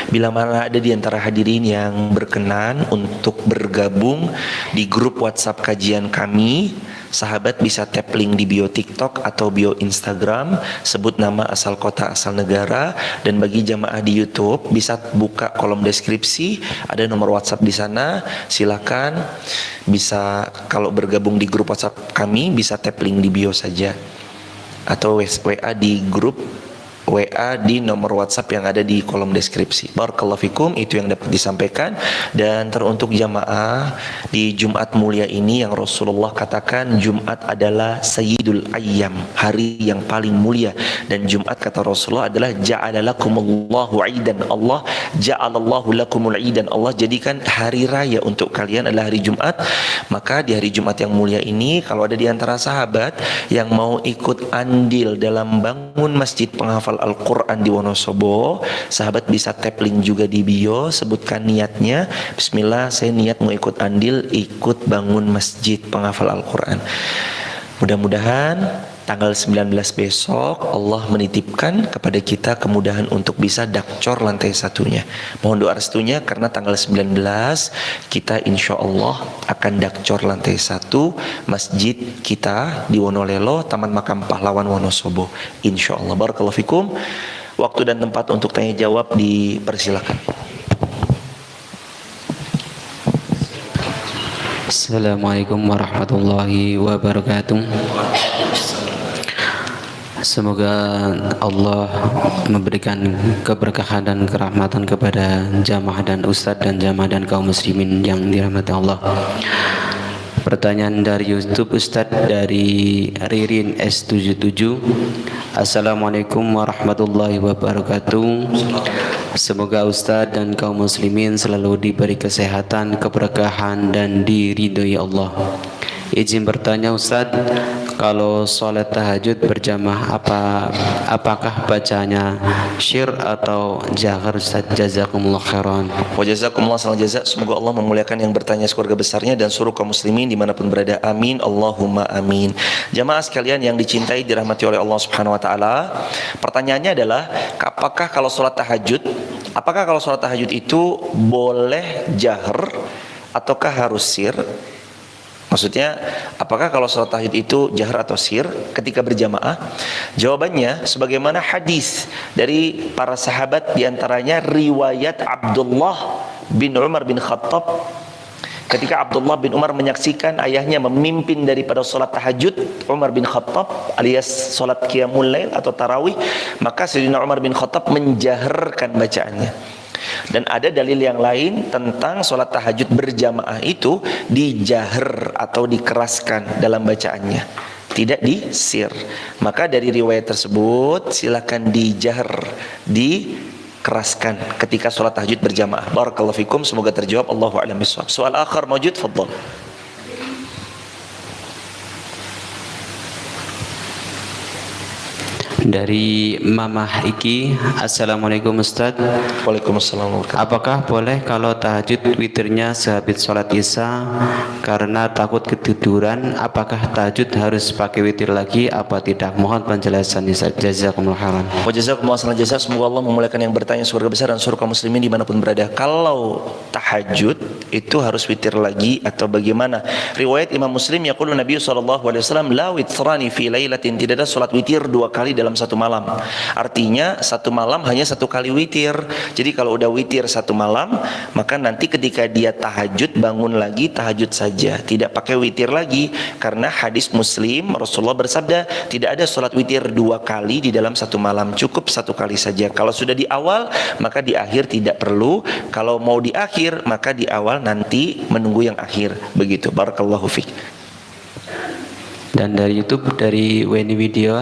bila mana ada di antara hadirin yang berkenan untuk bergabung di grup WhatsApp kajian kami, sahabat bisa tap link di bio TikTok atau bio Instagram, sebut nama, asal kota, asal negara. Dan bagi jamaah di YouTube bisa buka kolom deskripsi, ada nomor WhatsApp di sana. Silakan, bisa kalau bergabung di grup WhatsApp kami bisa tap link di bio saja, atau WA di grup WA di nomor WhatsApp yang ada di kolom deskripsi. Barakallahu fikum, itu yang dapat disampaikan. Dan teruntuk jamaah di Jumat mulia ini yang Rasulullah katakan Jumat adalah sayyidul ayyam, hari yang paling mulia. Dan Jumat kata Rasulullah adalah ja'alalakumullahu aidan, Allah ja'alallahu lakumul aidan, Allah jadikan hari raya untuk kalian adalah hari Jumat. Maka di hari Jumat yang mulia ini, kalau ada di antara sahabat yang mau ikut andil dalam bangun masjid penghafal Al-Quran di Wonosobo, sahabat bisa tap link juga di bio, sebutkan niatnya, bismillah saya niat mau ikut andil, ikut bangun masjid penghafal Al-Quran. Mudah-mudahan tanggal 19 besok Allah menitipkan kepada kita kemudahan untuk bisa dakcor lantai satunya. Mohon doa restunya karena tanggal 19 kita insya Allah akan dakcor lantai 1 masjid kita di Wonolelo, Taman Makam Pahlawan Wonosobo. Insya Allah. Barakallahu fikum. Waktu dan tempat untuk tanya jawab dipersilakan. Assalamualaikum warahmatullahi wabarakatuh. Semoga Allah memberikan keberkahan dan kerahmatan kepada jamaah dan ustadz dan jamaah dan kaum muslimin yang dirahmati Allah. Pertanyaan dari YouTube Ustadz dari Ririn S77. Assalamualaikum warahmatullahi wabarakatuh. Semoga Ustadz dan kaum muslimin selalu diberi kesehatan, keberkahan dan diridhoi Allah. Izin bertanya Ustadz, kalau sholat tahajud berjamaah apakah bacanya syir atau jahar Ustadz? Jazakumullah khairan. Wa jazakumullah khairan jazak. Semoga Allah memuliakan yang bertanya sekeluarga besarnya dan seluruh kaum muslimin dimanapun berada. Amin. Allahumma amin. Jamaah sekalian yang dicintai dirahmati oleh Allah Subhanahu Wa Taala. Pertanyaannya adalah, apakah kalau sholat tahajud itu boleh jahar ataukah harus sir? Maksudnya, apakah kalau sholat tahajud itu jahar atau sir ketika berjamaah? Jawabannya, sebagaimana hadis dari para sahabat, diantaranya riwayat Abdullah bin Umar bin Khattab. Ketika Abdullah bin Umar menyaksikan ayahnya memimpin daripada sholat tahajud, Umar bin Khattab alias sholat qiyamul lail atau tarawih, maka Sayyidina Umar bin Khattab menjaharkan bacaannya. Dan ada dalil yang lain tentang sholat tahajud berjamaah itu dijahar atau dikeraskan dalam bacaannya, tidak disir. Maka dari riwayat tersebut silakan dijahar, dikeraskan ketika sholat tahajud berjamaah. Barakallahu fikum, semoga terjawab. Allahu a'lam bishawab. Soal akhar mawjud, fadhal. Dari Mamah Iki. Assalamualaikum Ustaz. Waalaikumsalam. Apakah boleh kalau tahajud witirnya sehabis sholat isya karena takut ketiduran? Apakah tahajud harus pakai witir lagi apa tidak? Mohon penjelasan Ustaz. Jazakumullah khairan. Wa jazakumullah khairan jazak. Semoga Allah memuliakan yang bertanya sekeluarga besar dan seluruh kaum muslimin dimanapun berada. Kalau tahajud itu harus witir lagi atau bagaimana? Riwayat Imam Muslim, yaqulu Nabi SAW, la witrani fi lailatin, tidak ada salat witir 2 kali dalam satu malam. Artinya satu malam hanya 1 kali witir. Jadi kalau udah witir 1 malam, maka nanti ketika dia tahajud bangun lagi tahajud saja, tidak pakai witir lagi. Karena hadis Muslim Rasulullah bersabda, tidak ada salat witir 2 kali di dalam 1 malam, cukup 1 kali saja. Kalau sudah di awal maka di akhir tidak perlu. Kalau mau di akhir maka di awal, nanti menunggu yang akhir. Begitu. Barakallahu fiik. Dan dari YouTube dari Weni Video.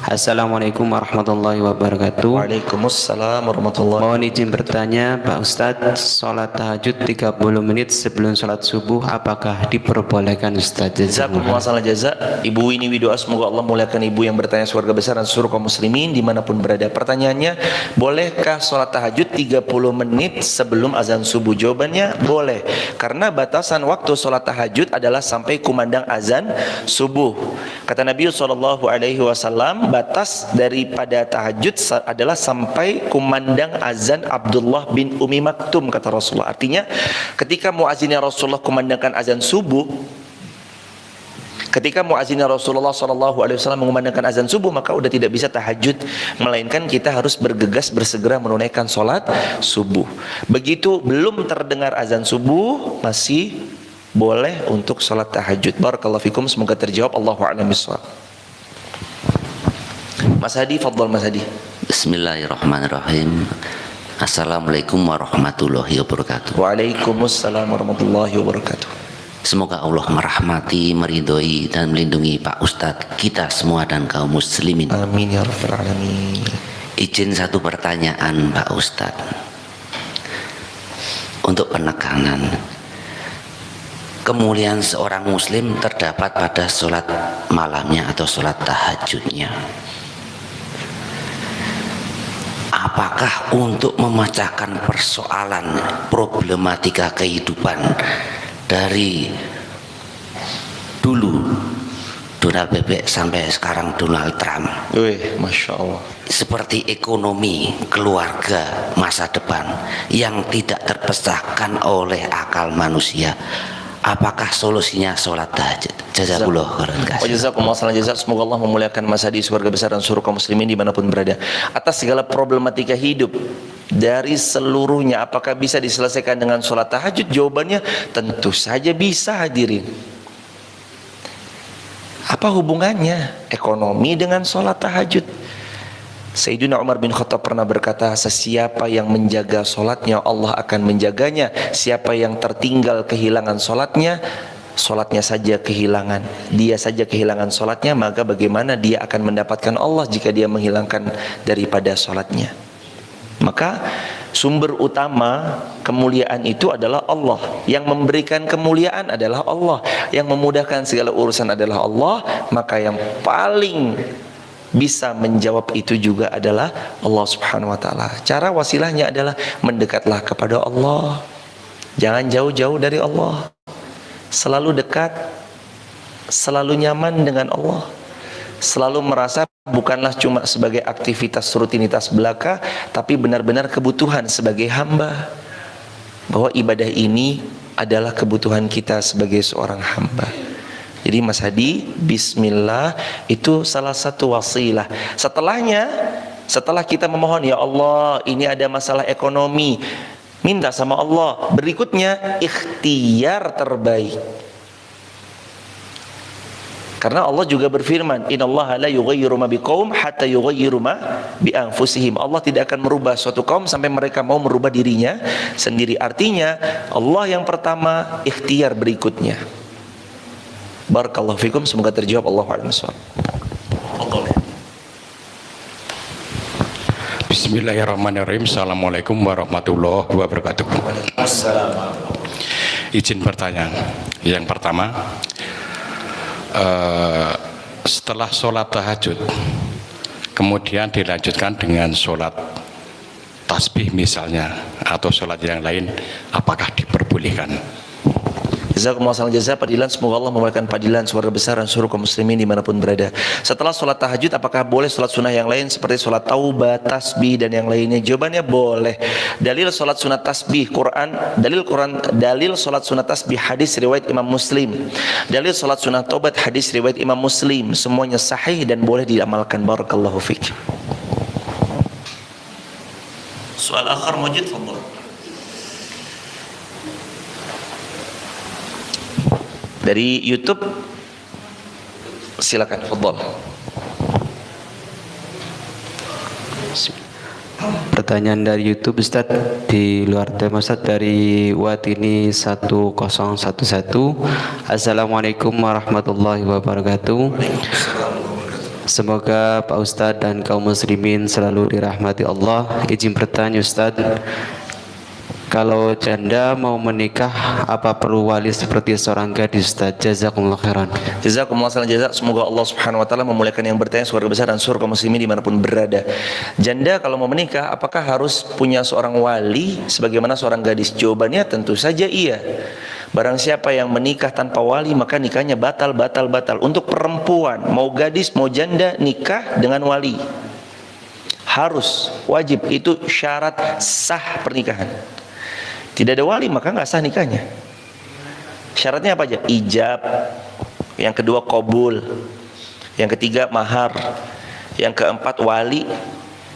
Assalamualaikum warahmatullahi wabarakatuh. Waalaikumsalam warahmatullahi wabarakatuh. Mohon izin bertanya Pak Ustadz, sholat tahajud 30 menit sebelum sholat subuh apakah diperbolehkan Ustadz? Jazakumullah khairan jazak. Ibu Wini Widoa, semoga Allah muliakan ibu yang bertanya sekeluarga besar dan seluruh kaum muslimin dimanapun berada. Pertanyaannya, bolehkah sholat tahajud 30 menit sebelum azan subuh? Jawabannya boleh, karena batasan waktu sholat tahajud adalah sampai kumandang azan subuh. Kata Nabi SAW, batas daripada tahajud adalah sampai kumandang azan Abdullah bin Umi Maktum, kata Rasulullah. Artinya ketika muazzinnya Rasulullah kumandangkan azan subuh, ketika muazzinnya Rasulullah SAW mengumandangkan azan subuh, maka udah tidak bisa tahajud, melainkan kita harus bergegas bersegera menunaikan sholat subuh. Begitu belum terdengar azan subuh, masih boleh untuk sholat tahajud. Barakallahu fikum, semoga terjawab. Allahu a'lam bishawab. Mas Hadi, fadhal Mas Hadi. Bismillahirrahmanirrahim. Assalamualaikum warahmatullahi wabarakatuh. Waalaikumsalam warahmatullahi wabarakatuh. Semoga Allah merahmati, meridhoi dan melindungi Pak Ustadz kita semua dan kaum muslimin. Amin ya rabbal alamin. Izin satu pertanyaan Pak Ustadz untuk penekanan. Kemuliaan seorang muslim terdapat pada sholat malamnya atau sholat tahajudnya. Apakah untuk memecahkan persoalan problematika kehidupan dari dulu Donald Bebek sampai sekarang Donald Trump, Masya Allah, seperti ekonomi, keluarga, masa depan yang tidak terpecahkan oleh akal manusia, apakah solusinya sholat tahajud? Jazakallah khairan kasih. Jazakumullah khairan jazak. Semoga Allah memuliakan Mas Hadi surga besar dan seluruh kaum muslimin dimanapun berada. Atas segala problematika hidup dari seluruhnya, apakah bisa diselesaikan dengan sholat tahajud? Jawabannya tentu saja bisa, hadirin. Apa hubungannya ekonomi dengan sholat tahajud? Sayyidina Umar bin Khattab pernah berkata, sesiapa yang menjaga sholatnya Allah akan menjaganya. Siapa yang tertinggal kehilangan sholatnya, sholatnya saja kehilangan, dia saja kehilangan sholatnya, maka bagaimana dia akan mendapatkan Allah jika dia menghilangkan daripada sholatnya? Maka sumber utama kemuliaan itu adalah Allah. Yang memberikan kemuliaan adalah Allah. Yang memudahkan segala urusan adalah Allah. Maka yang paling bisa menjawab itu juga adalah Allah Subhanahu wa ta'ala. Cara wasilahnya adalah mendekatlah kepada Allah. Jangan jauh-jauh dari Allah. Selalu dekat, selalu nyaman dengan Allah. Selalu merasa bukanlah cuma sebagai aktivitas rutinitas belaka, tapi benar-benar kebutuhan sebagai hamba. Bahwa ibadah ini adalah kebutuhan kita sebagai seorang hamba. Jadi Mas Hadi, bismillah itu salah satu wasilah. Setelah kita memohon, ya Allah ini ada masalah ekonomi, minta sama Allah. Berikutnya ikhtiar terbaik. Karena Allah juga berfirman, innallaha la yughayyiru ma biqaum hatta yughayyiru ma bi anfusihim. Allah tidak akan merubah suatu kaum sampai mereka mau merubah dirinya sendiri. Artinya Allah yang pertama, ikhtiar berikutnya. Barakallahu fikum, semoga terjawab. Allahu a'lam bishawab. Bismillahirrahmanirrahim. Assalamualaikum warahmatullahi wabarakatuh. Izin bertanya. Yang pertama, setelah sholat tahajud kemudian dilanjutkan dengan sholat tasbih misalnya, atau sholat yang lain, apakah diperbolehkan? Jazakumullah khairan jazak. Padilan, semoga Allah memberikan padilan surga besar dan seluruh kaum muslimin dimanapun berada. Setelah sholat tahajud, apakah boleh sholat sunnah yang lain seperti sholat taubah, tasbih dan yang lainnya? Jawabannya boleh. Dalil sholat sunat tasbih Quran, dalil sholat sunat tasbih hadis riwayat Imam Muslim. Dalil sholat sunat taubat hadis riwayat Imam Muslim. Semuanya sahih dan boleh diamalkan. Barakallahu fiik. Soal akhir mujid, fadhal. Dari YouTube silakan, fadhal. Pertanyaan dari YouTube Ustaz di luar tema Ustaz, dari Watini 1011. Assalamualaikum warahmatullahi wabarakatuh. Semoga Pak Ustadz dan kaum muslimin selalu dirahmati Allah. Izin bertanya Ustadz, kalau janda mau menikah, apa perlu wali seperti seorang gadis Ustaz? Jazakumullah khairan. Jazakumullah khairan jazak. Semoga Allah Subhanahu wa taala memuliakan yang bertanya surga besar dan seluruh kaum muslimin dimanapun berada. Janda kalau mau menikah, apakah harus punya seorang wali sebagaimana seorang gadis? Jawabannya tentu saja iya. Barang siapa yang menikah tanpa wali, maka nikahnya batal. Untuk perempuan, mau gadis mau janda, nikah dengan wali. Harus, wajib, itu syarat sah pernikahan. Tidak ada wali maka nggak sah nikahnya. Syaratnya apa aja? Ijab. Yang kedua qabul. Yang ketiga mahar. Yang keempat wali.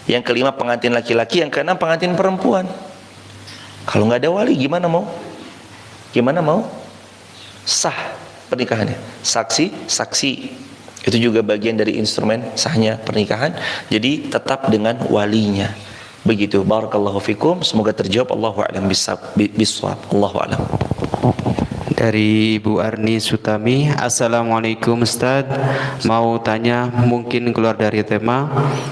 Yang kelima pengantin laki-laki. Yang keenam pengantin perempuan. Kalau nggak ada wali gimana mau? Gimana mau sah pernikahannya? Saksi Itu juga bagian dari instrumen sahnya pernikahan. Jadi tetap dengan walinya. Begitu. Barakallahu fikum. Semoga terjawab. Allahu a'lam bissawab. Allahu a'lam. Dari Ibu Arni Sutami, Assalamualaikum Ustaz, mau tanya mungkin keluar dari tema,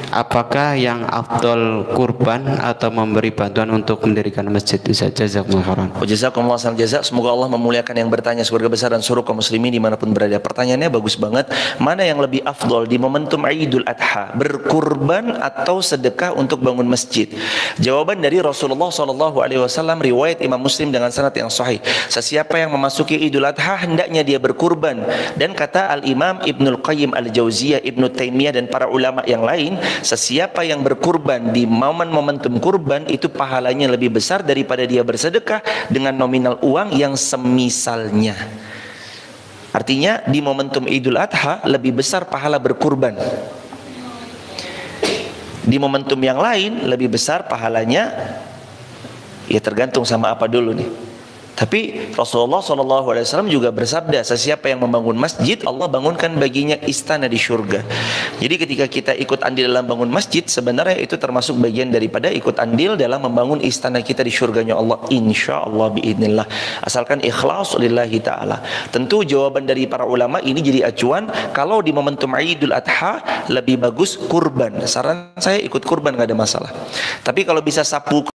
apakah yang afdol kurban atau memberi bantuan untuk mendirikan masjid? Ustaz, jazakumullah khairan. Jazakumullah khairan jazak. Semoga Allah memuliakan yang bertanya surga besar dan suruh kaum muslimin dimanapun berada. Pertanyaannya bagus banget. Mana yang lebih afdol di momentum Idul Adha, berkurban atau sedekah untuk bangun masjid? Jawaban dari Rasulullah SAW, riwayat Imam Muslim dengan sanad yang sahih. Sesiapa yang memasuki Idul Adha hendaknya dia berkurban, dan kata Al-Imam Ibnul Qayyim Al-Jauziyah, Ibnu Taimiyah dan para ulama yang lain, sesiapa yang berkurban di momentum kurban itu pahalanya lebih besar daripada dia bersedekah dengan nominal uang yang semisalnya. Artinya di momentum Idul Adha lebih besar pahala berkurban. Di momentum yang lain lebih besar pahalanya, ya tergantung sama apa dulu nih. Tapi Rasulullah SAW juga bersabda, sesiapa yang membangun masjid, Allah bangunkan baginya istana di surga. Jadi ketika kita ikut andil dalam bangun masjid, sebenarnya itu termasuk bagian daripada ikut andil dalam membangun istana kita di surganya Allah, insya Allah biidnillah. Asalkan ikhlas lillahi ta'ala. Tentu jawaban dari para ulama ini jadi acuan. Kalau di momentum Idul Adha lebih bagus kurban. Saran saya ikut kurban, gak ada masalah. Tapi kalau bisa sapu